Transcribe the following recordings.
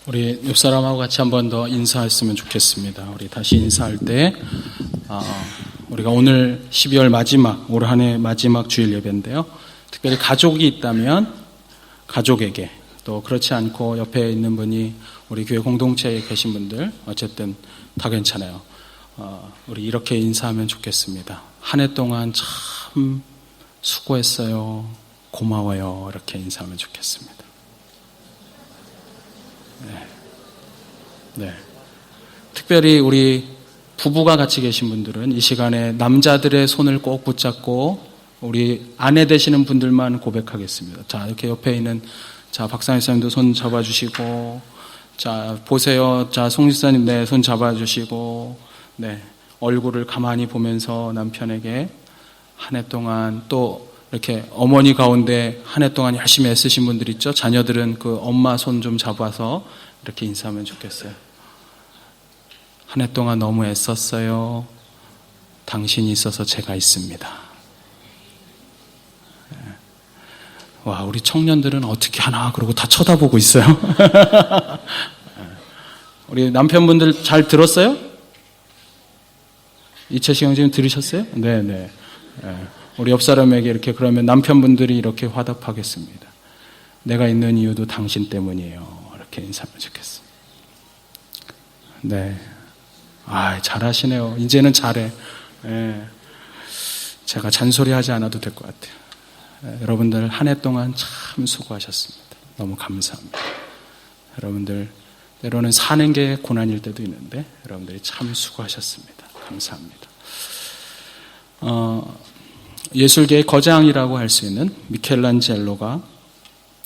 우리 옆 사람하고 같이 한 번 더 인사했으면 좋겠습니다. 우리 다시 인사할 때 우리가 오늘 12월 마지막, 올 한 해 마지막 주일 예배인데요. 특별히 가족이 있다면 가족에게, 또 그렇지 않고 옆에 있는 분이 우리 교회 공동체에 계신 분들, 어쨌든 다 괜찮아요. 우리 이렇게 인사하면 좋겠습니다. 한 해 동안 참 수고했어요. 고마워요. 이렇게 인사하면 좋겠습니다. 네. 특별히 우리 부부가 같이 계신 분들은 이 시간에 남자들의 손을 꼭 붙잡고 우리 아내 되시는 분들만 고백하겠습니다. 자, 이렇게 옆에 있는 박상희 사님도 손 잡아주시고, 자, 보세요. 자, 송 집사님 네, 손 잡아주시고, 네, 얼굴을 가만히 보면서 남편에게 한 해 동안, 또 이렇게 어머니 가운데 한 해 동안 열심히 애쓰신 분들 있죠? 자녀들은 그 엄마 손 좀 잡아서 이렇게 인사하면 좋겠어요. 한 해 동안 너무 애썼어요. 당신이 있어서 제가 있습니다. 와, 우리 청년들은 어떻게 하나 그러고 다 쳐다보고 있어요. 우리 남편분들 잘 들었어요? 이채식 형제님 들으셨어요? 네네. 우리 옆 사람에게 이렇게 그러면 남편분들이 이렇게 화답하겠습니다. 내가 있는 이유도 당신 때문이에요. 이렇게 인사하면 좋겠습니다. 네. 잘하시네요. 이제는 잘해. 제가 잔소리하지 않아도 될 것 같아요. 여러분들 한 해 동안 참 수고하셨습니다. 너무 감사합니다. 여러분들 때로는 사는 게 고난일 때도 있는데 여러분들이 참 수고하셨습니다. 감사합니다. 예술계의 거장이라고 할 수 있는 미켈란젤로가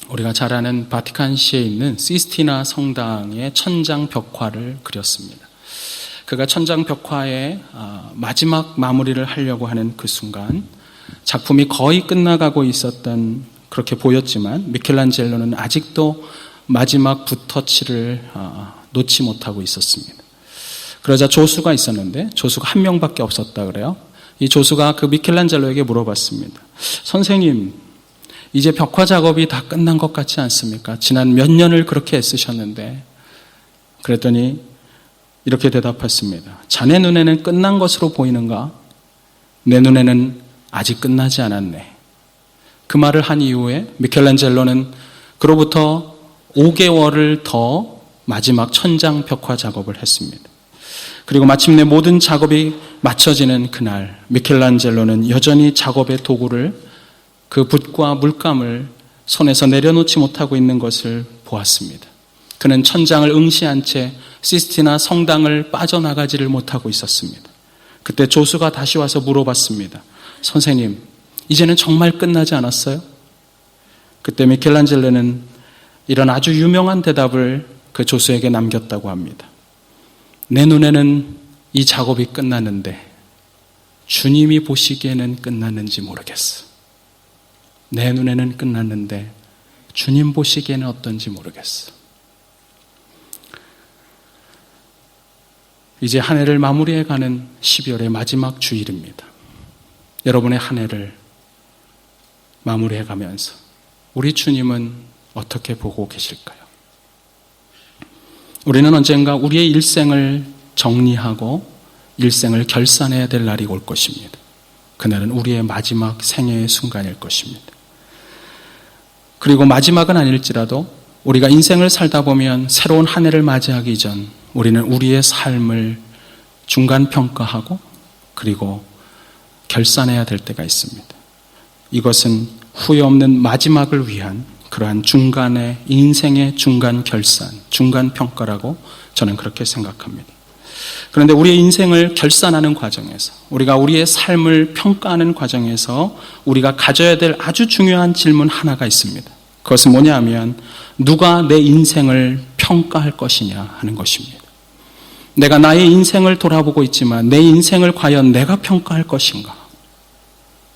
우리가 잘 아는 바티칸시에 있는 시스티나 성당의 천장 벽화를 그렸습니다. 그가 천장 벽화의 마지막 마무리를 하려고 하는 그 순간 작품이 거의 끝나가고 있었던, 그렇게 보였지만 미켈란젤로는 아직도 마지막 붓터치를 놓지 못하고 있었습니다. 그러자 조수가 있었는데 조수가 한 명밖에 없었다 그래요. 이 조수가 그 미켈란젤로에게 물어봤습니다. 선생님, 이제 벽화 작업이 다 끝난 것 같지 않습니까? 지난 몇 년을 그렇게 애쓰셨는데. 그랬더니 이렇게 대답했습니다. 자네 눈에는 끝난 것으로 보이는가? 내 눈에는 아직 끝나지 않았네. 그 말을 한 이후에 미켈란젤로는 그로부터 5개월을 더 마지막 천장 벽화 작업을 했습니다. 그리고 마침내 모든 작업이 마쳐지는 그날 미켈란젤로는 여전히 작업의 도구를, 그 붓과 물감을 손에서 내려놓지 못하고 있는 것을 보았습니다. 그는 천장을 응시한 채 시스티나 성당을 빠져나가지를 못하고 있었습니다. 그때 조수가 다시 와서 물어봤습니다. 선생님, 이제는 정말 끝나지 않았어요? 그때 미켈란젤로는 이런 아주 유명한 대답을 그 조수에게 남겼다고 합니다. 내 눈에는 이 작업이 끝났는데 주님이 보시기에는 끝났는지 모르겠어. 내 눈에는 끝났는데 주님 보시기에는 어떤지 모르겠어. 이제 한 해를 마무리해가는 12월의 마지막 주일입니다. 여러분의 한 해를 마무리해가면서 우리 주님은 어떻게 보고 계실까요? 우리는 언젠가 우리의 일생을 정리하고 일생을 결산해야 될 날이 올 것입니다. 그날은 우리의 마지막 생애의 순간일 것입니다. 그리고 마지막은 아닐지라도 우리가 인생을 살다 보면 새로운 한 해를 맞이하기 전 우리는 우리의 삶을 중간평가하고 그리고 결산해야 될 때가 있습니다. 이것은 후회 없는 마지막을 위한 그러한 중간의 인생의 중간 결산, 중간 평가라고 저는 그렇게 생각합니다. 그런데 우리의 인생을 결산하는 과정에서, 우리가 우리의 삶을 평가하는 과정에서 우리가 가져야 될 아주 중요한 질문 하나가 있습니다. 그것은 뭐냐 하면 누가 내 인생을 평가할 것이냐 하는 것입니다. 내가 나의 인생을 돌아보고 있지만 내 인생을 과연 내가 평가할 것인가?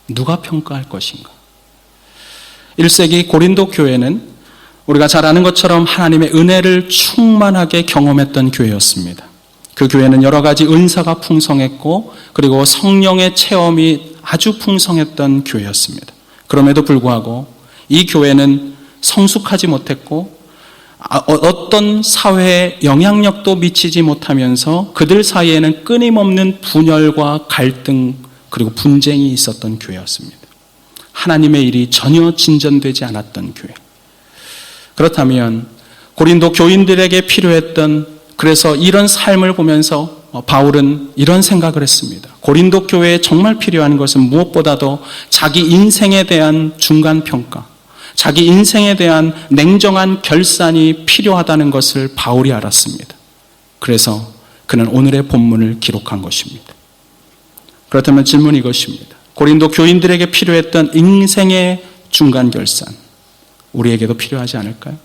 누가 평가할 것인가? 1세기 고린도 교회는 우리가 잘 아는 것처럼 하나님의 은혜를 충만하게 경험했던 교회였습니다. 그 교회는 여러 가지 은사가 풍성했고 그리고 성령의 체험이 아주 풍성했던 교회였습니다. 그럼에도 불구하고 이 교회는 성숙하지 못했고 어떤 사회에 영향력도 미치지 못하면서 그들 사이에는 끊임없는 분열과 갈등 그리고 분쟁이 있었던 교회였습니다. 하나님의 일이 전혀 진전되지 않았던 교회. 그렇다면 고린도 교인들에게 필요했던, 그래서 이런 삶을 보면서 바울은 이런 생각을 했습니다. 고린도 교회에 정말 필요한 것은 무엇보다도 자기 인생에 대한 중간평가, 자기 인생에 대한 냉정한 결산이 필요하다는 것을 바울이 알았습니다. 그래서 그는 오늘의 본문을 기록한 것입니다. 그렇다면 질문이 이것입니다. 고린도 교인들에게 필요했던 인생의 중간결산, 우리에게도 필요하지 않을까요?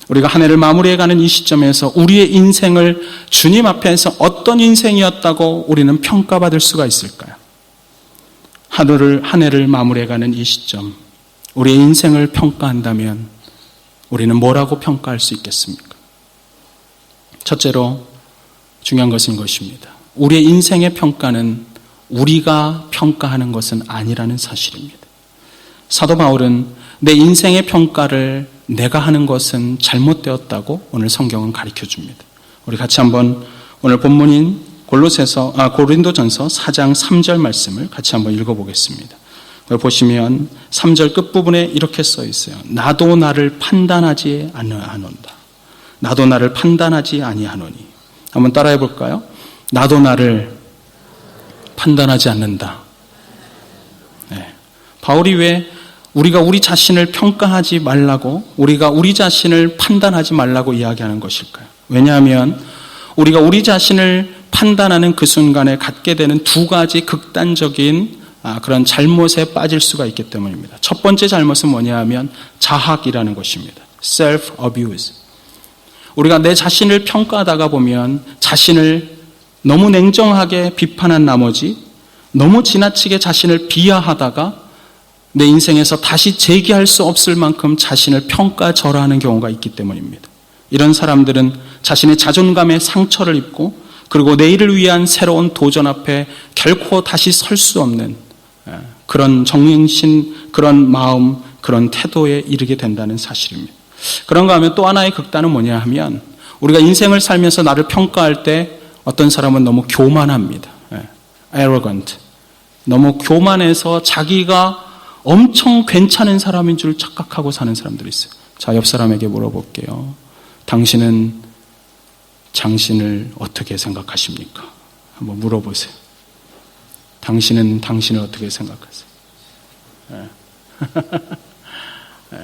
우리가 한 해를 마무리해가는 이 시점에서 우리의 인생을 주님 앞에서 어떤 인생이었다고 우리는 평가받을 수가 있을까요? 한 해를 마무리해가는 이 시점, 우리의 인생을 평가한다면 우리는 뭐라고 평가할 수 있겠습니까? 첫째로 중요한 것은 이것입니다. 우리의 인생의 평가는 우리가 평가하는 것은 아니라는 사실입니다. 사도 바울은 내 인생의 평가를 내가 하는 것은 잘못되었다고 오늘 성경은 가르쳐 줍니다. 우리 같이 한번 오늘 본문인 고린도전서 4장 3절 말씀을 같이 한번 읽어보겠습니다. 보시면 3절 끝부분에 이렇게 써 있어요. 나도 나를 판단하지 아니하노다. 나도 나를 판단하지 아니하노니. 한번 따라해 볼까요? 나도 나를 판단하지 않는다. 네. 바울이 왜 우리가 우리 자신을 평가하지 말라고, 우리가 우리 자신을 판단하지 말라고 이야기하는 것일까요? 왜냐하면 우리가 우리 자신을 판단하는 그 순간에 갖게 되는 두 가지 극단적인 그런 잘못에 빠질 수가 있기 때문입니다. 첫 번째 잘못은 뭐냐 하면 자학이라는 것입니다. self-abuse. 우리가 내 자신을 평가하다가 보면 자신을 너무 냉정하게 비판한 나머지 너무 지나치게 자신을 비하하다가 내 인생에서 다시 재기할 수 없을 만큼 자신을 평가절하하는 경우가 있기 때문입니다. 이런 사람들은 자신의 자존감에 상처를 입고 그리고 내일을 위한 새로운 도전 앞에 결코 다시 설 수 없는 그런 정신, 그런 마음, 그런 태도에 이르게 된다는 사실입니다. 그런가 하면 또 하나의 극단은 뭐냐 하면 우리가 인생을 살면서 나를 평가할 때 어떤 사람은 너무 교만합니다. arrogant. 너무 교만해서 자기가 엄청 괜찮은 사람인 줄 착각하고 사는 사람들이 있어요. 자, 옆 사람에게 물어볼게요. 당신은 당신을 어떻게 생각하십니까? 한번 물어보세요. 당신은 당신을 어떻게 생각하세요? 네. 네.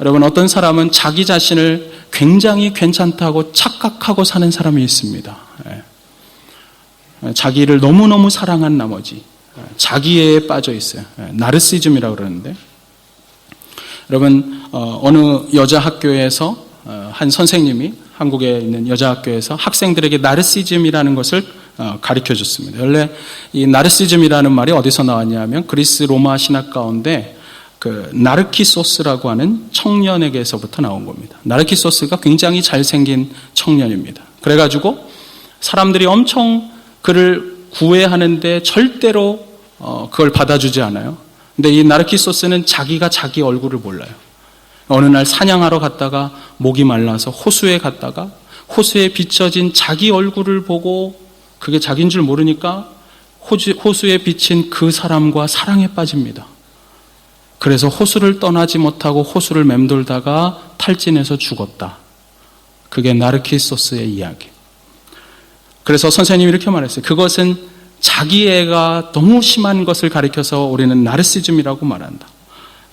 여러분, 어떤 사람은 자기 자신을 굉장히 괜찮다고 착각하고 사는 사람이 있습니다. 네. 자기를 너무너무 사랑한 나머지 자기애에 빠져 있어요. 나르시즘이라고 그러는데, 여러분, 어느 여자 학교에서 한 선생님이 한국에 있는 여자 학교에서 학생들에게 나르시즘이라는 것을 가르쳐 줬습니다. 원래 이 나르시즘이라는 말이 어디서 나왔냐면 그리스 로마 신학 가운데 그 나르키소스라고 하는 청년에게서부터 나온 겁니다. 나르키소스가 굉장히 잘생긴 청년입니다. 그래가지고 사람들이 엄청 그를 구애하는데 절대로 그걸 받아주지 않아요. 근데 이 나르키소스는 자기가 자기 얼굴을 몰라요. 어느 날 사냥하러 갔다가 목이 말라서 호수에 갔다가 호수에 비춰진 자기 얼굴을 보고 그게 자기인 줄 모르니까 호수에 비친 그 사람과 사랑에 빠집니다. 그래서 호수를 떠나지 못하고 호수를 맴돌다가 탈진해서 죽었다. 그게 나르키소스의 이야기. 그래서 선생님이 이렇게 말했어요. 그것은 자기애가 너무 심한 것을 가리켜서 우리는 나르시즘이라고 말한다.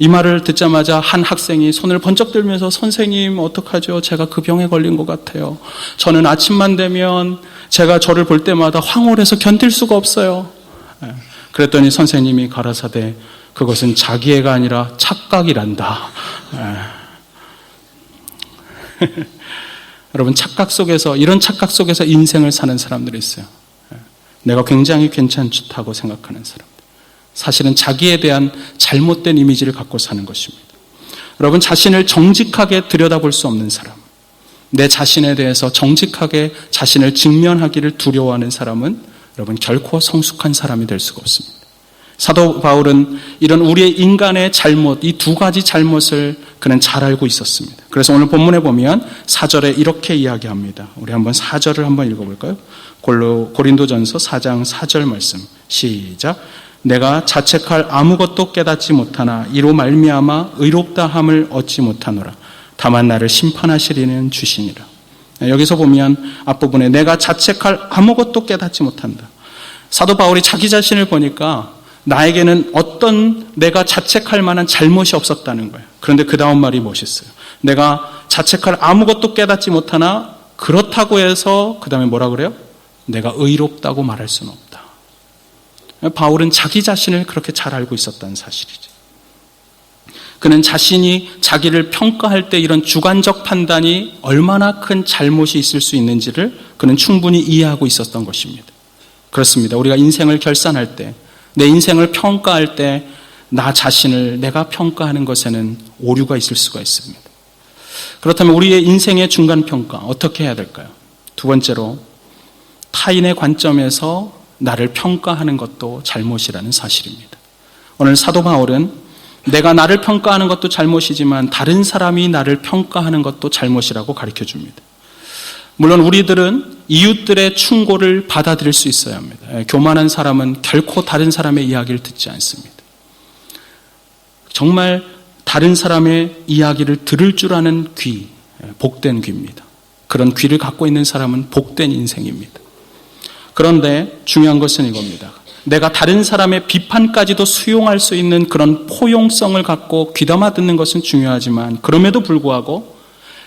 이 말을 듣자마자 한 학생이 손을 번쩍 들면서 선생님 어떡하죠? 제가 그 병에 걸린 것 같아요. 저는 아침만 되면 제가 저를 볼 때마다 황홀해서 견딜 수가 없어요. 그랬더니 선생님이 가라사대 그것은 자기애가 아니라 착각이란다. 여러분, 착각 속에서, 이런 착각 속에서 인생을 사는 사람들이 있어요. 내가 굉장히 괜찮다고 생각하는 사람들. 사실은 자기에 대한 잘못된 이미지를 갖고 사는 것입니다. 여러분, 자신을 정직하게 들여다볼 수 없는 사람, 내 자신에 대해서 정직하게 자신을 직면하기를 두려워하는 사람은 여러분 결코 성숙한 사람이 될 수가 없습니다. 사도 바울은 이런 우리의 인간의 잘못, 이 두 가지 잘못을 그는 잘 알고 있었습니다. 그래서 오늘 본문에 보면 4절에 이렇게 이야기합니다. 우리 한번 4절을 한번 읽어볼까요? 고린도전서 4장 4절 말씀 시작. 내가 자책할 아무것도 깨닫지 못하나 이로 말미암아 의롭다함을 얻지 못하노라. 다만 나를 심판하시리는 주시니라. 여기서 보면 앞부분에 내가 자책할 아무것도 깨닫지 못한다. 사도 바울이 자기 자신을 보니까 나에게는 어떤 내가 자책할 만한 잘못이 없었다는 거예요. 그런데 그 다음 말이 멋있어요. 내가 자책할 아무것도 깨닫지 못하나 그렇다고 해서 그 다음에 뭐라 그래요? 내가 의롭다고 말할 수는 없다. 바울은 자기 자신을 그렇게 잘 알고 있었다는 사실이죠. 그는 자신이 자기를 평가할 때 이런 주관적 판단이 얼마나 큰 잘못이 있을 수 있는지를 그는 충분히 이해하고 있었던 것입니다. 그렇습니다. 우리가 인생을 결산할 때, 내 인생을 평가할 때 나 자신을 내가 평가하는 것에는 오류가 있을 수가 있습니다. 그렇다면 우리의 인생의 중간평가 어떻게 해야 될까요? 두 번째로 타인의 관점에서 나를 평가하는 것도 잘못이라는 사실입니다. 오늘 사도 바울은 내가 나를 평가하는 것도 잘못이지만 다른 사람이 나를 평가하는 것도 잘못이라고 가르쳐줍니다. 물론 우리들은 이웃들의 충고를 받아들일 수 있어야 합니다. 교만한 사람은 결코 다른 사람의 이야기를 듣지 않습니다. 정말 다른 사람의 이야기를 들을 줄 아는 귀, 복된 귀입니다. 그런 귀를 갖고 있는 사람은 복된 인생입니다. 그런데 중요한 것은 이겁니다. 내가 다른 사람의 비판까지도 수용할 수 있는 그런 포용성을 갖고 귀담아 듣는 것은 중요하지만 그럼에도 불구하고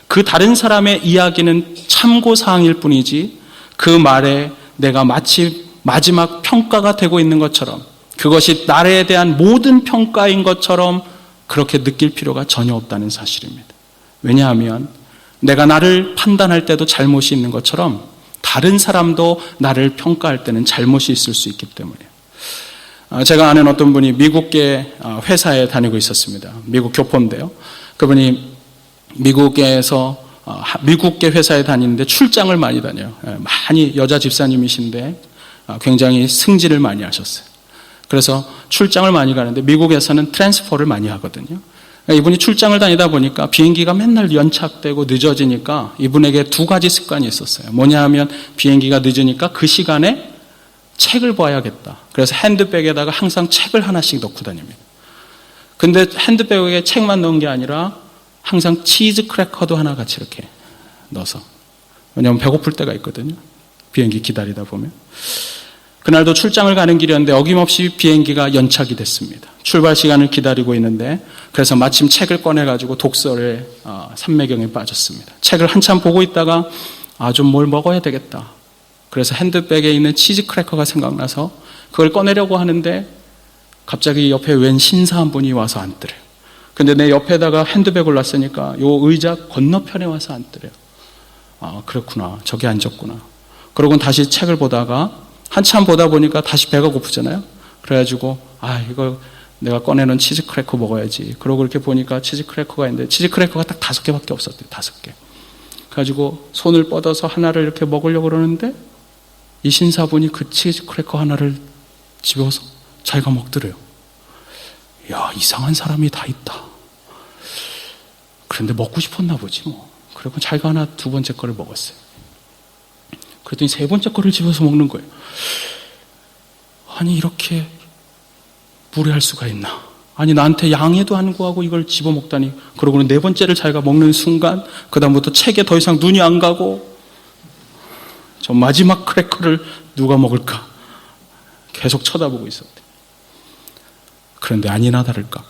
그 다른 사람의 이야기는 참고사항일 뿐이지 그 말에 내가 마치 마지막 평가가 되고 있는 것처럼 그것이 나에 대한 모든 평가인 것처럼 그렇게 느낄 필요가 전혀 없다는 사실입니다. 왜냐하면 내가 나를 판단할 때도 잘못이 있는 것처럼 다른 사람도 나를 평가할 때는 잘못이 있을 수 있기 때문이에요. 제가 아는 어떤 분이 미국계 회사에 다니고 있었습니다. 미국 교포인데요. 그분이 미국에서 미국계 회사에 다니는데 출장을 많이 다녀요. 많이 여자 집사님이신데 굉장히 승진을 많이 하셨어요. 그래서 출장을 많이 가는데 미국에서는 트랜스퍼를 많이 하거든요. 이분이 출장을 다니다 보니까 비행기가 맨날 연착되고 늦어지니까 이분에게 두 가지 습관이 있었어요. 뭐냐 하면 비행기가 늦으니까 그 시간에 책을 봐야겠다. 그래서 핸드백에다가 항상 책을 하나씩 넣고 다닙니다. 근데 핸드백에 책만 넣은 게 아니라 항상 치즈 크래커도 하나 같이 이렇게 넣어서. 왜냐하면 배고플 때가 있거든요. 비행기 기다리다 보면. 그날도 출장을 가는 길이었는데 어김없이 비행기가 연착이 됐습니다. 출발 시간을 기다리고 있는데 그래서 마침 책을 꺼내가지고 독서를 삼매경에 빠졌습니다. 책을 한참 보고 있다가 좀 뭘 먹어야 되겠다. 그래서 핸드백에 있는 치즈 크래커가 생각나서 그걸 꺼내려고 하는데 갑자기 옆에 웬 신사 한 분이 와서 앉더래요. 근데 내 옆에다가 핸드백을 놨으니까 요 의자 건너편에 와서 앉더래요. 그렇구나. 저기 앉았구나. 그러고 다시 책을 보다가 한참 보다 보니까 다시 배가 고프잖아요. 그래가지고 이거 내가 꺼내놓은 치즈 크래커 먹어야지. 그러고 이렇게 보니까 치즈 크래커가 있는데 치즈 크래커가 딱 5개밖에 없었대요. 5개. 그래가지고 손을 뻗어서 하나를 이렇게 먹으려고 그러는데 이 신사분이 그 치즈 크래커 하나를 집어서 자기가 먹더래요. 야, 이상한 사람이 다 있다. 그런데 먹고 싶었나 보지 뭐. 그리고 자기가 하나 두 번째 거를 먹었어요. 그랬더니 세 번째 거를 집어서 먹는 거예요. 아니 이렇게 무례할 수가 있나. 아니 나한테 양해도 안 구하고 이걸 집어먹다니. 그러고는 네 번째를 자기가 먹는 순간 그 다음부터 책에 더 이상 눈이 안 가고 저 마지막 크래커를 누가 먹을까 계속 쳐다보고 있었대. 그런데 아니나 다를까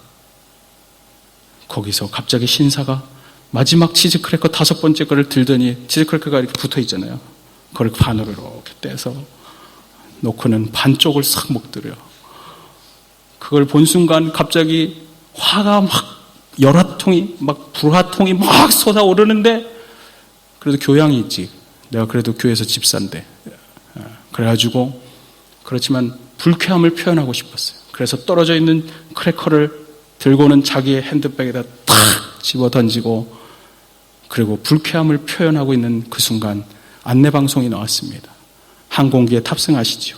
거기서 갑자기 신사가 마지막 치즈 크래커 5번째 거를 들더니 치즈 크래커가 이렇게 붙어 있잖아요. 그걸 반으로 이렇게 떼서 놓고는 반쪽을 싹 먹더래요. 그걸 본 순간 갑자기 화가 막 열화통이 막 불화통이 막 솟아오르는데 그래도 교양이 있지. 내가 그래도 교회에서 집사인데 그래가지고 그렇지만 불쾌함을 표현하고 싶었어요. 그래서 떨어져 있는 크래커를 들고는 자기의 핸드백에다 탁 집어 던지고 그리고 불쾌함을 표현하고 있는 그 순간 안내방송이 나왔습니다. 항공기에 탑승하시죠.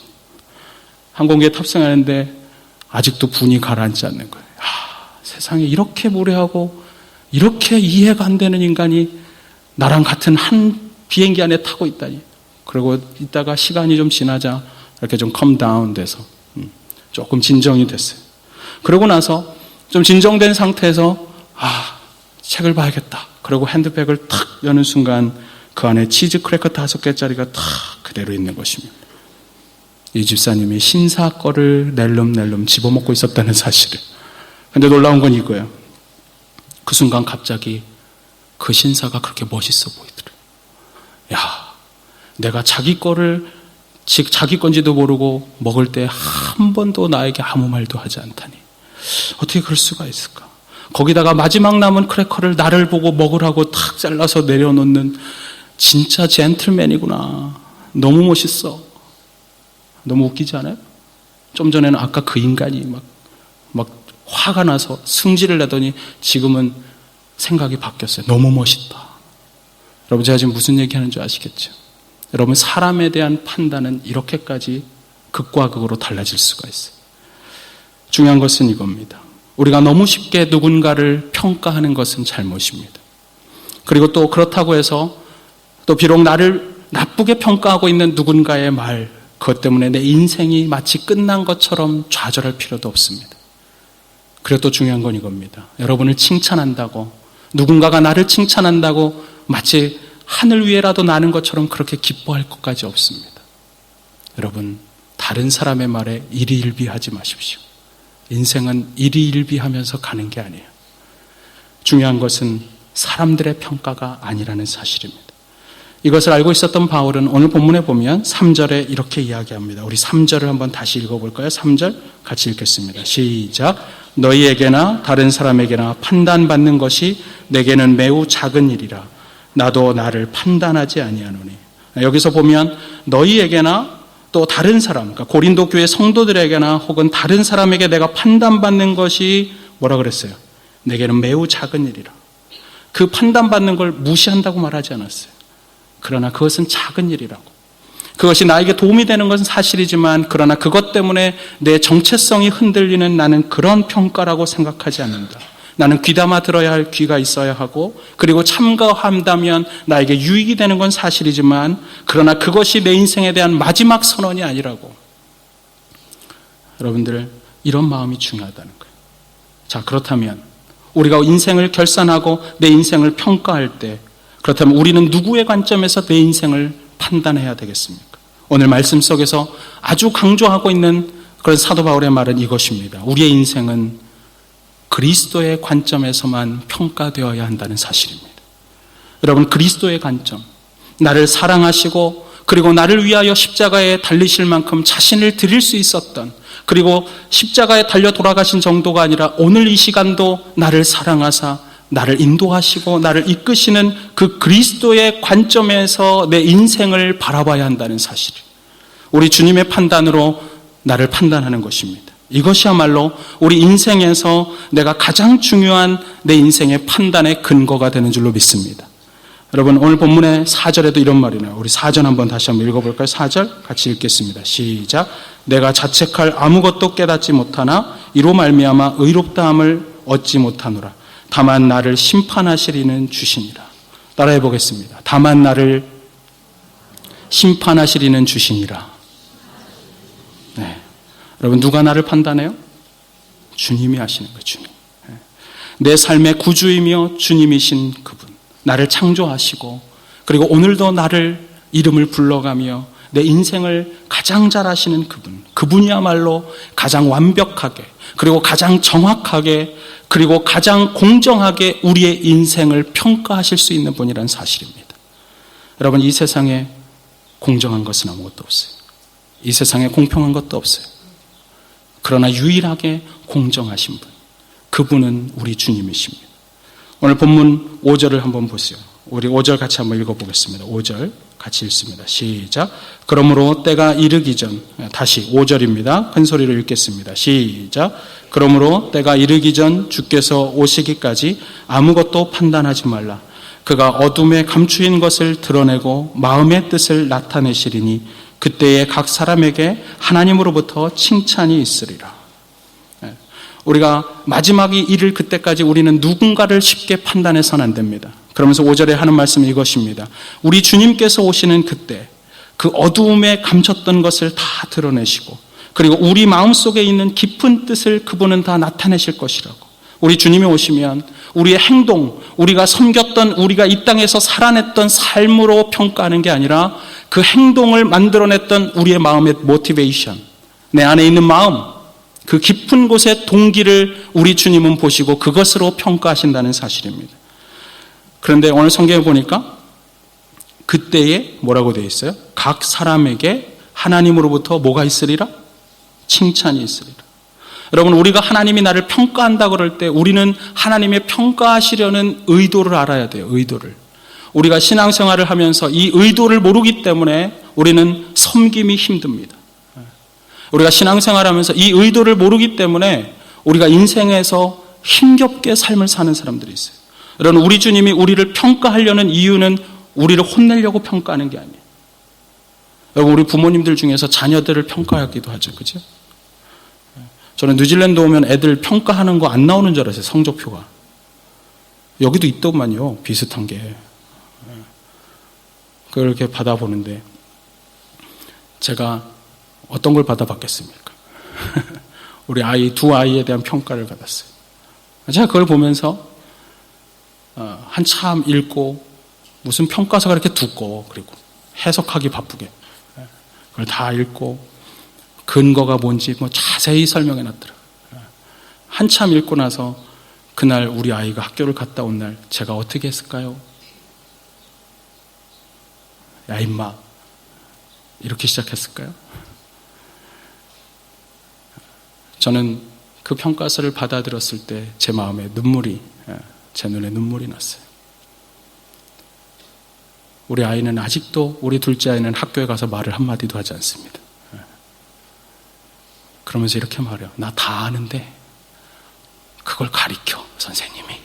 항공기에 탑승하는데 아직도 분이 가라앉지 않는 거예요. 세상에 이렇게 무례하고 이렇게 이해가 안 되는 인간이 나랑 같은 한 비행기 안에 타고 있다니. 그리고 이따가 시간이 좀 지나자 이렇게 좀 컴다운 돼서 조금 진정이 됐어요. 그러고 나서 좀 진정된 상태에서 책을 봐야겠다. 그리고 핸드백을 탁 여는 순간 그 안에 치즈 크래커 5개짜리가 탁 그대로 있는 것입니다. 이 집사님이 신사 거를 낼름낼름 집어먹고 있었다는 사실을. 근데 놀라운 건 이거예요. 그 순간 갑자기 그 신사가 그렇게 멋있어 보이더래요. 내가 자기 거를 자기 건지도 모르고 먹을 때 한 번도 나에게 아무 말도 하지 않다니. 어떻게 그럴 수가 있을까? 거기다가 마지막 남은 크래커를 나를 보고 먹으라고 탁 잘라서 내려놓는 진짜 젠틀맨이구나. 너무 멋있어. 너무 웃기지 않아요? 좀 전에는 아까 그 인간이 막 화가 나서 승질을 내더니 지금은 생각이 바뀌었어요. 너무 멋있다. 여러분, 제가 지금 무슨 얘기하는 줄 아시겠죠? 여러분, 사람에 대한 판단은 이렇게까지 극과 극으로 달라질 수가 있어요. 중요한 것은 이겁니다. 우리가 너무 쉽게 누군가를 평가하는 것은 잘못입니다. 그리고 또 그렇다고 해서 또 비록 나를 나쁘게 평가하고 있는 누군가의 말, 그것 때문에 내 인생이 마치 끝난 것처럼 좌절할 필요도 없습니다. 그리고 또 중요한 건 이겁니다. 여러분을 칭찬한다고, 누군가가 나를 칭찬한다고 마치 하늘 위에라도 나는 것처럼 그렇게 기뻐할 것까지 없습니다. 여러분, 다른 사람의 말에 일희일비하지 마십시오. 인생은 일희일비하면서 가는 게 아니에요. 중요한 것은 사람들의 평가가 아니라는 사실입니다. 이것을 알고 있었던 바울은 오늘 본문에 보면 3절에 이렇게 이야기합니다. 우리 3절을 한번 다시 읽어볼까요? 3절 같이 읽겠습니다. 시작. 너희에게나 다른 사람에게나 판단받는 것이 내게는 매우 작은 일이라. 나도 나를 판단하지 아니하노니. 여기서 보면 너희에게나 또 다른 사람, 그러니까 고린도 교회 성도들에게나 혹은 다른 사람에게 내가 판단받는 것이 뭐라 그랬어요? 내게는 매우 작은 일이라. 그 판단받는 걸 무시한다고 말하지 않았어요. 그러나 그것은 작은 일이라고. 그것이 나에게 도움이 되는 것은 사실이지만 그러나 그것 때문에 내 정체성이 흔들리는 나는 그런 평가라고 생각하지 않는다. 나는 귀담아 들어야 할 귀가 있어야 하고 그리고 참가한다면 나에게 유익이 되는 건 사실이지만 그러나 그것이 내 인생에 대한 마지막 선언이 아니라고. 여러분들, 이런 마음이 중요하다는 거예요. 자, 그렇다면 우리가 인생을 결산하고 내 인생을 평가할 때 그렇다면 우리는 누구의 관점에서 내 인생을 판단해야 되겠습니까? 오늘 말씀 속에서 아주 강조하고 있는 그런 사도 바울의 말은 이것입니다. 우리의 인생은 그리스도의 관점에서만 평가되어야 한다는 사실입니다. 여러분, 그리스도의 관점, 나를 사랑하시고 그리고 나를 위하여 십자가에 달리실 만큼 자신을 드릴 수 있었던, 그리고 십자가에 달려 돌아가신 정도가 아니라 오늘 이 시간도 나를 사랑하사 나를 인도하시고 나를 이끄시는 그 그리스도의 관점에서 내 인생을 바라봐야 한다는 사실, 우리 주님의 판단으로 나를 판단하는 것입니다. 이것이야말로 우리 인생에서 내가 가장 중요한 내 인생의 판단의 근거가 되는 줄로 믿습니다. 여러분, 오늘 본문의 4절에도 이런 말이 나와요. 우리 4절 한번 다시 한번 읽어볼까요? 4절 같이 읽겠습니다. 시작. 내가 자책할 아무것도 깨닫지 못하나 이로 말미암아 의롭다함을 얻지 못하노라. 다만 나를 심판하시리는 주시니라. 따라해 보겠습니다. 다만 나를 심판하시리는 주시니라. 네. 여러분, 누가 나를 판단해요? 주님이 하시는 거예요. 주님. 내 삶의 구주이며 주님이신 그분, 나를 창조하시고 그리고 오늘도 나를 이름을 불러가며 내 인생을 가장 잘 아시는 그분, 그분이야말로 가장 완벽하게 그리고 가장 정확하게 그리고 가장 공정하게 우리의 인생을 평가하실 수 있는 분이라는 사실입니다. 여러분, 이 세상에 공정한 것은 아무것도 없어요. 이 세상에 공평한 것도 없어요. 그러나 유일하게 공정하신 분, 그분은 우리 주님이십니다. 오늘 본문 5절을 한번 보세요. 우리 5절 같이 한번 읽어보겠습니다. 5절 같이 읽습니다. 시작. 그러므로 때가 이르기 전, 다시 5절입니다. 큰 소리로 읽겠습니다. 시작. 그러므로 때가 이르기 전 주께서 오시기까지 아무것도 판단하지 말라. 그가 어둠에 감추인 것을 드러내고 마음의 뜻을 나타내시리니 그때에 각 사람에게 하나님으로부터 칭찬이 있으리라. 우리가 마지막이 이를 그때까지 우리는 누군가를 쉽게 판단해서는 안 됩니다. 그러면서 5절에 하는 말씀이 이것입니다. 우리 주님께서 오시는 그때 그 어두움에 감췄던 것을 다 드러내시고 그리고 우리 마음속에 있는 깊은 뜻을 그분은 다 나타내실 것이라고. 우리 주님이 오시면 우리의 행동, 우리가 섬겼던, 우리가 이 땅에서 살아냈던 삶으로 평가하는 게 아니라 그 행동을 만들어냈던 우리의 마음의 모티베이션, 내 안에 있는 마음, 그 깊은 곳의 동기를 우리 주님은 보시고 그것으로 평가하신다는 사실입니다. 그런데 오늘 성경에 보니까 그때에 뭐라고 되어 있어요? 각 사람에게 하나님으로부터 뭐가 있으리라? 칭찬이 있으리라. 여러분, 우리가 하나님이 나를 평가한다 그럴 때 우리는 하나님의 평가하시려는 의도를 알아야 돼요. 의도를. 우리가 신앙생활을 하면서 이 의도를 모르기 때문에 우리는 섬김이 힘듭니다. 우리가 신앙생활을 하면서 이 의도를 모르기 때문에 우리가 인생에서 힘겹게 삶을 사는 사람들이 있어요. 여러분, 우리 주님이 우리를 평가하려는 이유는 우리를 혼내려고 평가하는 게 아니에요. 여러분, 우리 부모님들 중에서 자녀들을 평가하기도 하죠. 그죠? 저는 뉴질랜드 오면 애들 평가하는 거 안 나오는 줄 알았어요. 성적표가. 여기도 있더만요. 비슷한 게. 그렇게 받아보는데 제가 어떤 걸 받아봤겠습니까? 우리 아이, 두 아이에 대한 평가를 받았어요. 제가 그걸 보면서 한참 읽고 무슨 평가서가 이렇게 두꺼워. 그리고 해석하기 바쁘게. 그걸 다 읽고 근거가 뭔지 뭐 자세히 설명해 놨더라고요. 한참 읽고 나서 그날 우리 아이가 학교를 갔다 온 날 제가 어떻게 했을까요? 야 임마 이렇게 시작했을까요? 저는 그 평가서를 받아들였을 때 제 마음에 눈물이, 제 눈에 눈물이 났어요. 우리 아이는 아직도, 우리 둘째 아이는 학교에 가서 말을 한마디도 하지 않습니다. 그러면서 이렇게 말해요. 나 다 아는데 그걸 가르쳐 선생님이.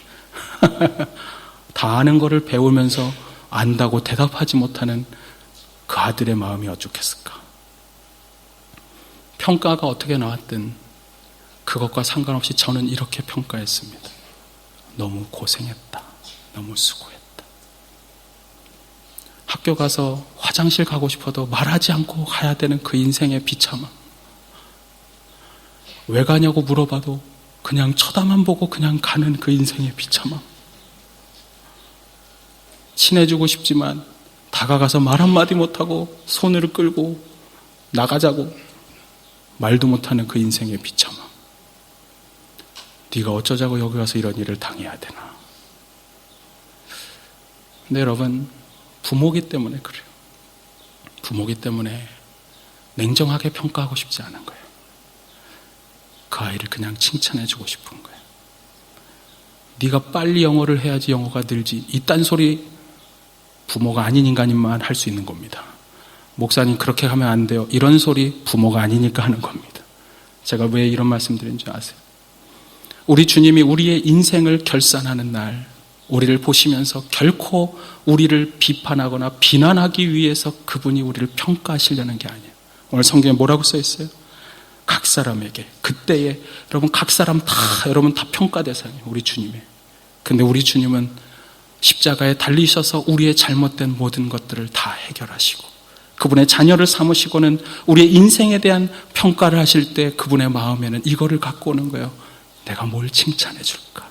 다 아는 거를 배우면서 안다고 대답하지 못하는 그 아들의 마음이 어쩌겠을까. 평가가 어떻게 나왔든 그것과 상관없이 저는 이렇게 평가했습니다. 너무 고생했다. 너무 수고했다. 학교 가서 화장실 가고 싶어도 말하지 않고 가야 되는 그 인생의 비참함. 왜 가냐고 물어봐도 그냥 쳐다만 보고 그냥 가는 그 인생의 비참함. 친해지고 싶지만 다가가서 말 한마디 못하고 손을 끌고 나가자고 말도 못하는 그 인생의 비참함. 네가 어쩌자고 여기 와서 이런 일을 당해야 되나. 근데 여러분, 부모기 때문에 그래요. 부모기 때문에 냉정하게 평가하고 싶지 않은 거예요. 그 아이를 그냥 칭찬해주고 싶은 거예요. 네가 빨리 영어를 해야지 영어가 늘지. 이딴 소리 부모가 아닌 인간이만 할 수 있는 겁니다. 목사님 그렇게 하면 안 돼요. 이런 소리 부모가 아니니까 하는 겁니다. 제가 왜 이런 말씀 드린지 아세요? 우리 주님이 우리의 인생을 결산하는 날, 우리를 보시면서 결코 우리를 비판하거나 비난하기 위해서 그분이 우리를 평가하시려는 게 아니에요. 오늘 성경에 뭐라고 써 있어요? 각 사람에게, 그때에 여러분 각 사람 다 여러분 다 평가 대상이에요. 우리 주님의. 근데 우리 주님은 십자가에 달리셔서 우리의 잘못된 모든 것들을 다 해결하시고 그분의 자녀를 삼으시고는 우리의 인생에 대한 평가를 하실 때 그분의 마음에는 이거를 갖고 오는 거예요. 내가 뭘 칭찬해 줄까?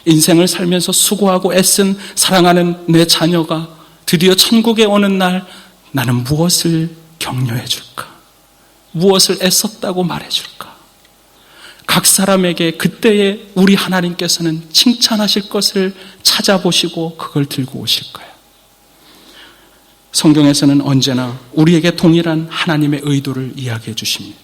인생을 살면서 수고하고 애쓴 사랑하는 내 자녀가 드디어 천국에 오는 날 나는 무엇을 격려해 줄까? 무엇을 애썼다고 말해 줄까? 각 사람에게 그때에 우리 하나님께서는 칭찬하실 것을 찾아보시고 그걸 들고 오실 거예요. 성경에서는 언제나 우리에게 동일한 하나님의 의도를 이야기해 주십니다.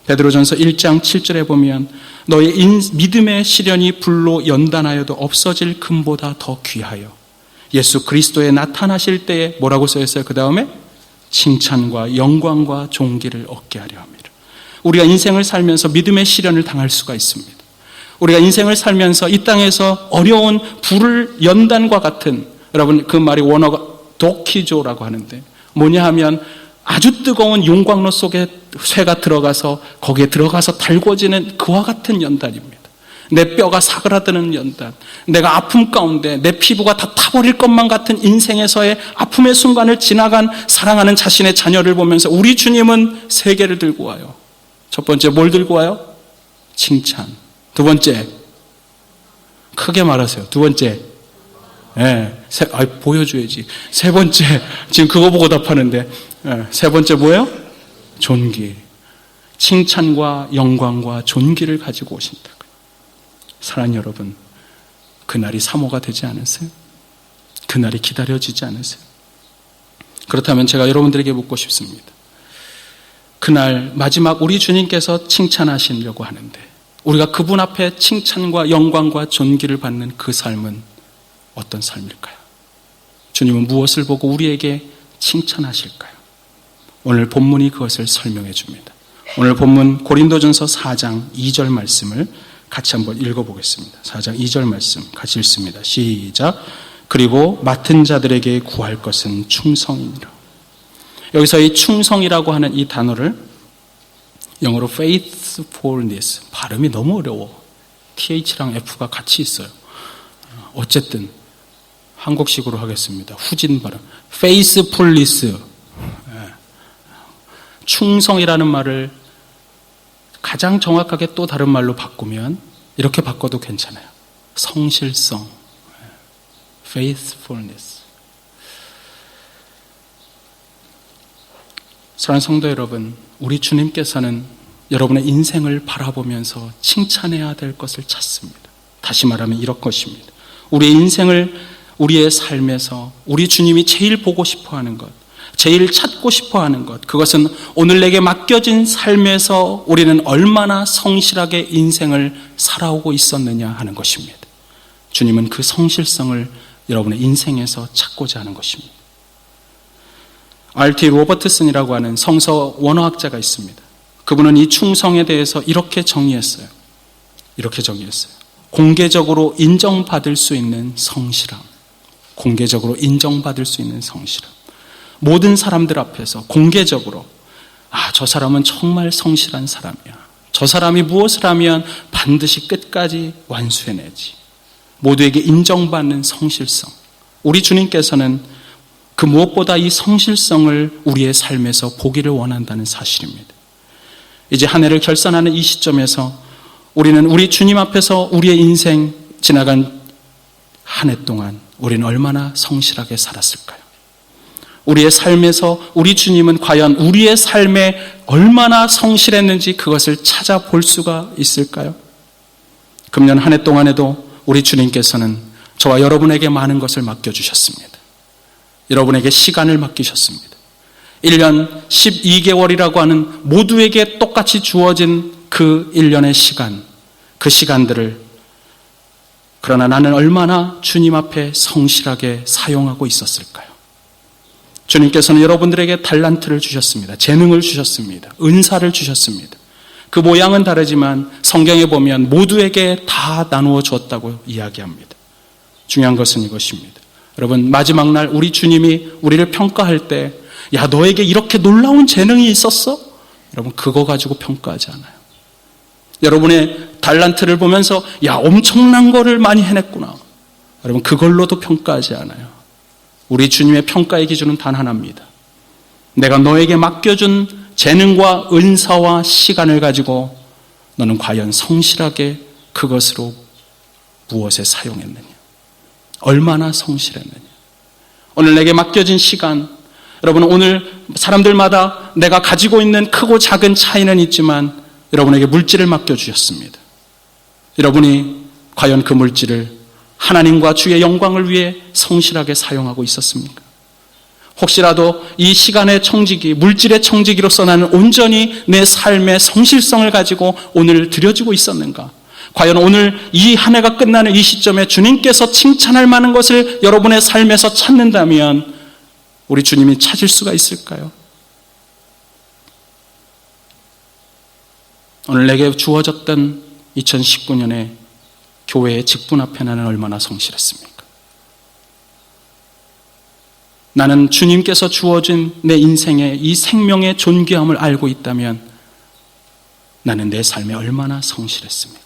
베드로전서 1장 7절에 보면 너의 믿음의 시련이 불로 연단하여도 없어질 금보다 더 귀하여 예수 그리스도에 나타나실 때에 뭐라고 써 있어요? 그 다음에 칭찬과 영광과 존귀를 얻게 하려 합니다. 우리가 인생을 살면서 믿음의 시련을 당할 수가 있습니다. 우리가 인생을 살면서 이 땅에서 어려운 불을 연단과 같은, 여러분 그 말이 원어가 도키조라고 하는데 뭐냐 하면 아주 뜨거운 용광로 속에 쇠가 들어가서 거기에 들어가서 달궈지는 그와 같은 연단입니다. 내 뼈가 사그라드는 연단, 내가 아픔 가운데 내 피부가 다 타버릴 것만 같은 인생에서의 아픔의 순간을 지나간 사랑하는 자신의 자녀를 보면서 우리 주님은 세 개를 들고 와요. 첫 번째 뭘 들고 와요? 칭찬. 두 번째, 크게 말하세요. 두 번째, 보여줘야지. 세 번째, 지금 그거 보고 답하는데, 세 번째 뭐예요? 존귀. 칭찬과 영광과 존귀를 가지고 오신다. 사랑하는 여러분, 그날이 사모가 되지 않으세요? 그날이 기다려지지 않으세요? 그렇다면 제가 여러분들에게 묻고 싶습니다. 그날 마지막 우리 주님께서 칭찬하시려고 하는데 우리가 그분 앞에 칭찬과 영광과 존귀를 받는 그 삶은 어떤 삶일까요? 주님은 무엇을 보고 우리에게 칭찬하실까요? 오늘 본문이 그것을 설명해 줍니다. 오늘 본문 고린도전서 4장 2절 말씀을 같이 한번 읽어보겠습니다. 4장 2절 말씀 같이 읽습니다. 시작. 그리고 맡은 자들에게 구할 것은 충성이니라. 여기서 이 충성이라고 하는 이 단어를 영어로 faithfulness, 발음이 너무 어려워. TH랑 F가 같이 있어요. 어쨌든 한국식으로 하겠습니다. 후진 발음. faithfulness. 충성이라는 말을 가장 정확하게 또 다른 말로 바꾸면 이렇게 바꿔도 괜찮아요. 성실성, faithfulness. 사랑하는 성도 여러분, 우리 주님께서는 여러분의 인생을 바라보면서 칭찬해야 될 것을 찾습니다. 다시 말하면 이런 것입니다. 우리의 인생을, 우리의 삶에서 우리 주님이 제일 보고 싶어하는 것, 제일 찾고 싶어하는 것, 그것은 오늘 내게 맡겨진 삶에서 우리는 얼마나 성실하게 인생을 살아오고 있었느냐 하는 것입니다. 주님은 그 성실성을 여러분의 인생에서 찾고자 하는 것입니다. R.T. 로버트슨이라고 하는 성서 원어학자가 있습니다. 그분은 이 충성에 대해서 이렇게 정의했어요. 공개적으로 인정받을 수 있는 성실함. 공개적으로 인정받을 수 있는 성실함. 모든 사람들 앞에서 공개적으로 저 사람은 정말 성실한 사람이야. 저 사람이 무엇을 하면 반드시 끝까지 완수해내지. 모두에게 인정받는 성실성. 우리 주님께서는 그 무엇보다 이 성실성을 우리의 삶에서 보기를 원한다는 사실입니다. 이제 한 해를 결산하는 이 시점에서 우리는 우리 주님 앞에서 우리의 인생 지나간 한 해 동안 우리는 얼마나 성실하게 살았을까요? 우리의 삶에서 우리 주님은 과연 우리의 삶에 얼마나 성실했는지 그것을 찾아볼 수가 있을까요? 금년 한 해 동안에도 우리 주님께서는 저와 여러분에게 많은 것을 맡겨주셨습니다. 여러분에게 시간을 맡기셨습니다. 1년 12개월이라고 하는 모두에게 똑같이 주어진 그 1년의 시간, 그 시간들을 그러나 나는 얼마나 주님 앞에 성실하게 사용하고 있었을까요? 주님께서는 여러분들에게 달란트를 주셨습니다. 재능을 주셨습니다. 은사를 주셨습니다. 그 모양은 다르지만 성경에 보면 모두에게 다 나누어 줬다고 이야기합니다. 중요한 것은 이것입니다. 여러분, 마지막 날 우리 주님이 우리를 평가할 때 너에게 이렇게 놀라운 재능이 있었어? 여러분, 그거 가지고 평가하지 않아요. 여러분의 달란트를 보면서 엄청난 거를 많이 해냈구나. 여러분, 그걸로도 평가하지 않아요. 우리 주님의 평가의 기준은 단 하나입니다. 내가 너에게 맡겨준 재능과 은사와 시간을 가지고 너는 과연 성실하게 그것으로 무엇에 사용했느냐? 얼마나 성실했느냐? 오늘 내게 맡겨진 시간, 여러분, 오늘 사람들마다 내가 가지고 있는 크고 작은 차이는 있지만 여러분에게 물질을 맡겨주셨습니다. 여러분이 과연 그 물질을 하나님과 주의 영광을 위해 성실하게 사용하고 있었습니까? 혹시라도 이 시간의 청지기, 물질의 청지기로서 나는 온전히 내 삶의 성실성을 가지고 오늘 드려지고 있었는가? 과연 오늘 이 한 해가 끝나는 이 시점에 주님께서 칭찬할 만한 것을 여러분의 삶에서 찾는다면 우리 주님이 찾을 수가 있을까요? 오늘 내게 주어졌던 2019년에 교회의 직분 앞에 나는 얼마나 성실했습니까? 나는 주님께서 주어진 내 인생의 이 생명의 존귀함을 알고 있다면 나는 내 삶에 얼마나 성실했습니까?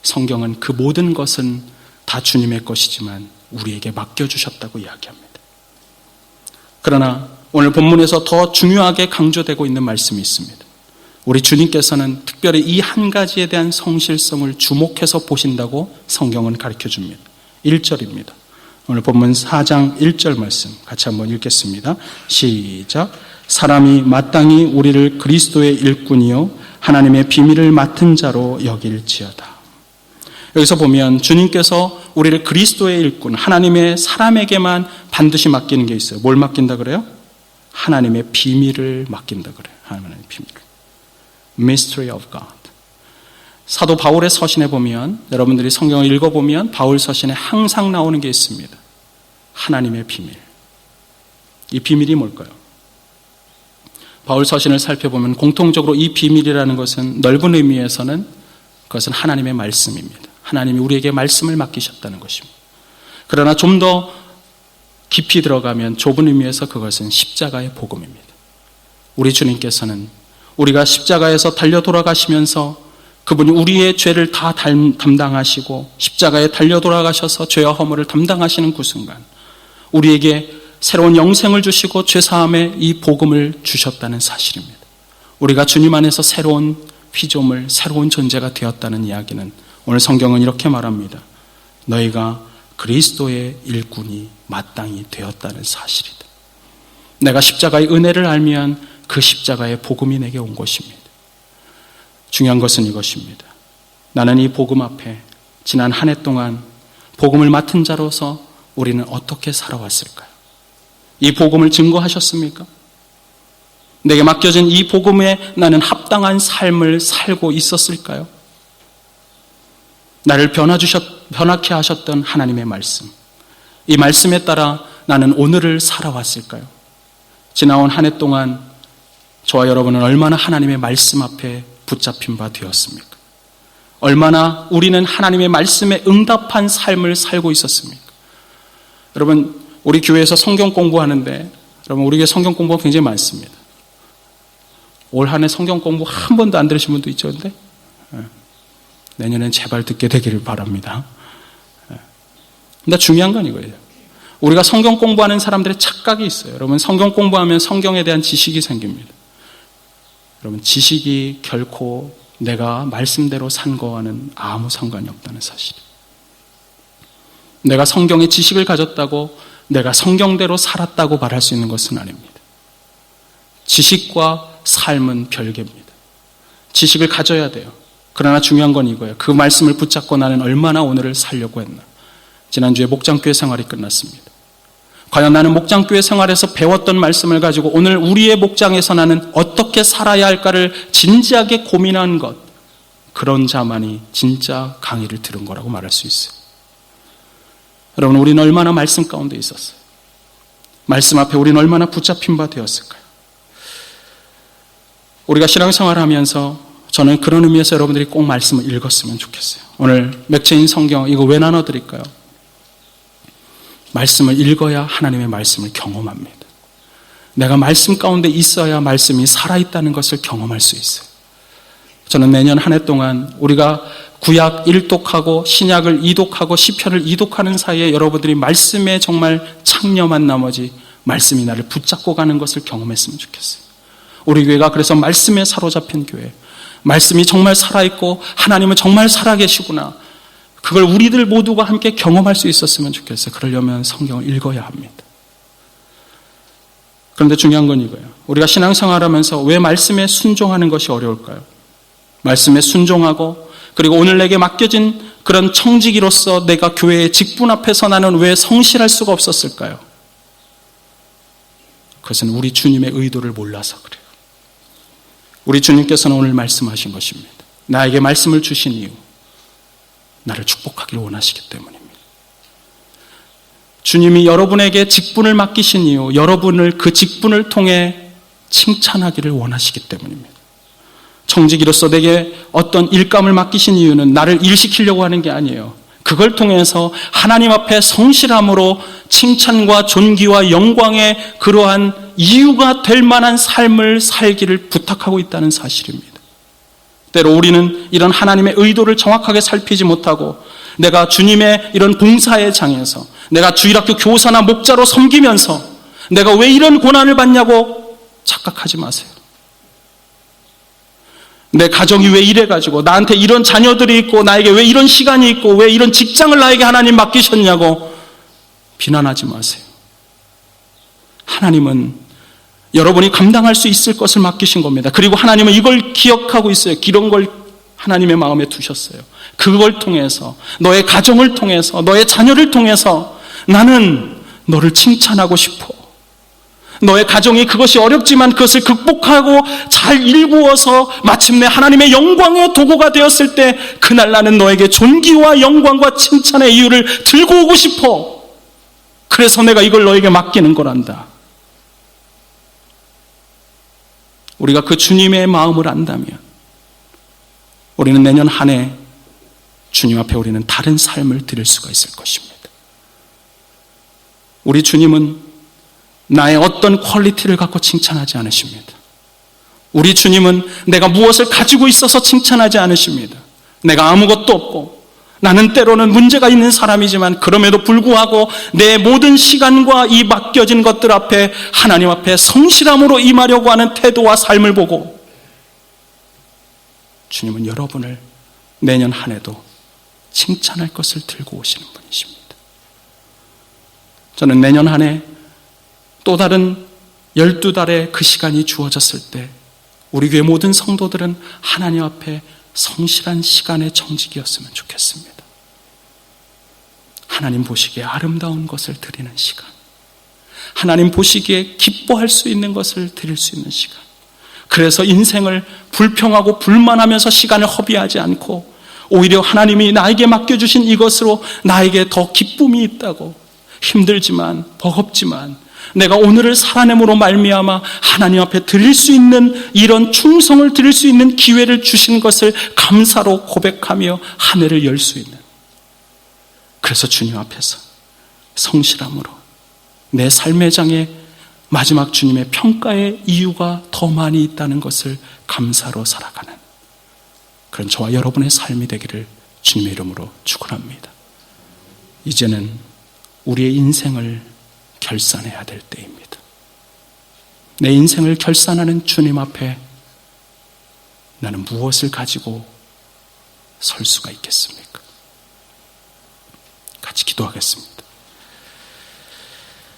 성경은 그 모든 것은 다 주님의 것이지만 우리에게 맡겨주셨다고 이야기합니다. 그러나 오늘 본문에서 더 중요하게 강조되고 있는 말씀이 있습니다. 우리 주님께서는 특별히 이 한 가지에 대한 성실성을 주목해서 보신다고 성경은 가르쳐줍니다. 1절입니다. 오늘 본문 4장 1절 말씀 같이 한번 읽겠습니다. 시작. 사람이 마땅히 우리를 그리스도의 일꾼이요 하나님의 비밀을 맡은 자로 여길지어다. 여기서 보면 주님께서 우리를 그리스도의 일꾼, 하나님의 사람에게만 반드시 맡기는 게 있어요. 뭘 맡긴다 그래요? 하나님의 비밀을 맡긴다 그래요. 하나님의 비밀을. Mystery of God. 사도 바울의 서신에 보면, 여러분들이 성경을 읽어보면 바울 서신에 항상 나오는 게 있습니다. 하나님의 비밀. 이 비밀이 뭘까요? 바울 서신을 살펴보면 공통적으로 이 비밀이라는 것은 넓은 의미에서는 그것은 하나님의 말씀입니다. 하나님이 우리에게 말씀을 맡기셨다는 것입니다. 그러나 좀 더 깊이 들어가면 좁은 의미에서 그것은 십자가의 복음입니다. 우리 주님께서는 우리가 십자가에서 달려 돌아가시면서 그분이 우리의 죄를 다 담당하시고 십자가에 달려 돌아가셔서 죄와 허물을 담당하시는 그 순간 우리에게 새로운 영생을 주시고 죄사함의 이 복음을 주셨다는 사실입니다. 우리가 주님 안에서 새로운 피조물, 새로운 존재가 되었다는 이야기는 오늘 성경은 이렇게 말합니다. 너희가 그리스도의 일꾼이 마땅히 되었다는 사실이다. 내가 십자가의 은혜를 알면 그 십자가의 복음이 내게 온 것입니다. 중요한 것은 이것입니다. 나는 이 복음 앞에 지난 한 해 동안 복음을 맡은 자로서 우리는 어떻게 살아왔을까요? 이 복음을 증거하셨습니까? 내게 맡겨진 이 복음에 나는 합당한 삶을 살고 있었을까요? 나를 변화케 하셨던 하나님의 말씀, 이 말씀에 따라 나는 오늘을 살아왔을까요? 지나온 한 해 동안 저와 여러분은 얼마나 하나님의 말씀 앞에 붙잡힌 바 되었습니까? 얼마나 우리는 하나님의 말씀에 응답한 삶을 살고 있었습니까? 여러분, 우리 교회에서 성경 공부하는데 여러분 우리 교회 성경 공부가 굉장히 많습니다. 올 한 해 성경 공부 한 번도 안 들으신 분도 있죠. 근데 내년엔 제발 듣게 되기를 바랍니다. 근데 중요한 건 이거예요. 우리가 성경 공부하는 사람들의 착각이 있어요. 여러분, 성경 공부하면 성경에 대한 지식이 생깁니다. 여러분, 지식이 결코 내가 말씀대로 산 거와는 아무 상관이 없다는 사실. 내가 성경의 지식을 가졌다고 내가 성경대로 살았다고 말할 수 있는 것은 아닙니다. 지식과 삶은 별개입니다. 지식을 가져야 돼요. 그러나 중요한 건 이거예요. 그 말씀을 붙잡고 나는 얼마나 오늘을 살려고 했나. 지난주에 목장교회 생활이 끝났습니다. 과연 나는 목장교회 생활에서 배웠던 말씀을 가지고 오늘 우리의 목장에서 나는 어떻게 살아야 할까를 진지하게 고민한 것, 그런 자만이 진짜 강의를 들은 거라고 말할 수 있어요. 여러분, 우리는 얼마나 말씀 가운데 있었어요? 말씀 앞에 우리는 얼마나 붙잡힌 바 되었을까요? 우리가 신앙생활을 하면서 저는 그런 의미에서 여러분들이 꼭 말씀을 읽었으면 좋겠어요. 오늘 맥체인 성경 이거 왜 나눠드릴까요? 말씀을 읽어야 하나님의 말씀을 경험합니다. 내가 말씀 가운데 있어야 말씀이 살아있다는 것을 경험할 수 있어요. 저는 내년 한 해 동안 우리가 구약 1독하고 신약을 2독하고 시편을 2독하는 사이에 여러분들이 말씀에 정말 창념한 나머지 말씀이 나를 붙잡고 가는 것을 경험했으면 좋겠어요. 우리 교회가 그래서 말씀에 사로잡힌 교회, 말씀이 정말 살아있고 하나님은 정말 살아계시구나, 그걸 우리들 모두가 함께 경험할 수 있었으면 좋겠어요. 그러려면 성경을 읽어야 합니다. 그런데 중요한 건 이거예요. 우리가 신앙생활하면서 왜 말씀에 순종하는 것이 어려울까요? 말씀에 순종하고 그리고 오늘 내게 맡겨진 그런 청지기로서 내가 교회의 직분 앞에서 나는 왜 성실할 수가 없었을까요? 그것은 우리 주님의 의도를 몰라서 그래요. 우리 주님께서는 오늘 말씀하신 것입니다. 나에게 말씀을 주신 이유, 나를 축복하기를 원하시기 때문입니다. 주님이 여러분에게 직분을 맡기신 이유, 여러분을 그 직분을 통해 칭찬하기를 원하시기 때문입니다. 청지기로서 내게 어떤 일감을 맡기신 이유는 나를 일시키려고 하는 게 아니에요. 그걸 통해서 하나님 앞에 성실함으로 칭찬과 존귀와 영광의 그러한 이유가 될 만한 삶을 살기를 부탁하고 있다는 사실입니다. 때로 우리는 이런 하나님의 의도를 정확하게 살피지 못하고 내가 주님의 이런 봉사의 장에서 내가 주일학교 교사나 목자로 섬기면서 내가 왜 이런 고난을 받냐고 착각하지 마세요. 내 가정이 왜 이래가지고 나한테 이런 자녀들이 있고 나에게 왜 이런 시간이 있고 왜 이런 직장을 나에게 하나님 맡기셨냐고 비난하지 마세요. 하나님은 여러분이 감당할 수 있을 것을 맡기신 겁니다. 그리고 하나님은 이걸 기억하고 있어요. 이런 걸 하나님의 마음에 두셨어요. 그걸 통해서 너의 가정을 통해서 너의 자녀를 통해서 나는 너를 칭찬하고 싶어. 너의 가정이 그것이 어렵지만 그것을 극복하고 잘 일구어서 마침내 하나님의 영광의 도구가 되었을 때 그날 나는 너에게 존귀와 영광과 칭찬의 이유를 들고 오고 싶어. 그래서 내가 이걸 너에게 맡기는 거란다. 우리가 그 주님의 마음을 안다면 우리는 내년 한 해 주님 앞에 우리는 다른 삶을 드릴 수가 있을 것입니다. 우리 주님은 나의 어떤 퀄리티를 갖고 칭찬하지 않으십니다. 우리 주님은 내가 무엇을 가지고 있어서 칭찬하지 않으십니다. 내가 아무것도 없고 나는 때로는 문제가 있는 사람이지만 그럼에도 불구하고 내 모든 시간과 이 맡겨진 것들 앞에 하나님 앞에 성실함으로 임하려고 하는 태도와 삶을 보고 주님은 여러분을 내년 한 해도 칭찬할 것을 들고 오시는 분이십니다. 저는 내년 한 해 또 다른 12달의 그 시간이 주어졌을 때 우리 교회 모든 성도들은 하나님 앞에 성실한 시간의 정직이었으면 좋겠습니다. 하나님 보시기에 아름다운 것을 드리는 시간, 하나님 보시기에 기뻐할 수 있는 것을 드릴 수 있는 시간, 그래서 인생을 불평하고 불만하면서 시간을 허비하지 않고 오히려 하나님이 나에게 맡겨주신 이것으로 나에게 더 기쁨이 있다고, 힘들지만 버겁지만 내가 오늘을 살아냄으로 말미암아 하나님 앞에 드릴 수 있는 이런 충성을 드릴 수 있는 기회를 주신 것을 감사로 고백하며 한 해를 열 수 있는, 그래서 주님 앞에서 성실함으로 내 삶의 장에 마지막 주님의 평가의 이유가 더 많이 있다는 것을 감사로 살아가는 그런 저와 여러분의 삶이 되기를 주님의 이름으로 축원합니다. 이제는 우리의 인생을 결산해야 될 때입니다. 내 인생을 결산하는 주님 앞에 나는 무엇을 가지고 설 수가 있겠습니까? 같이 기도하겠습니다.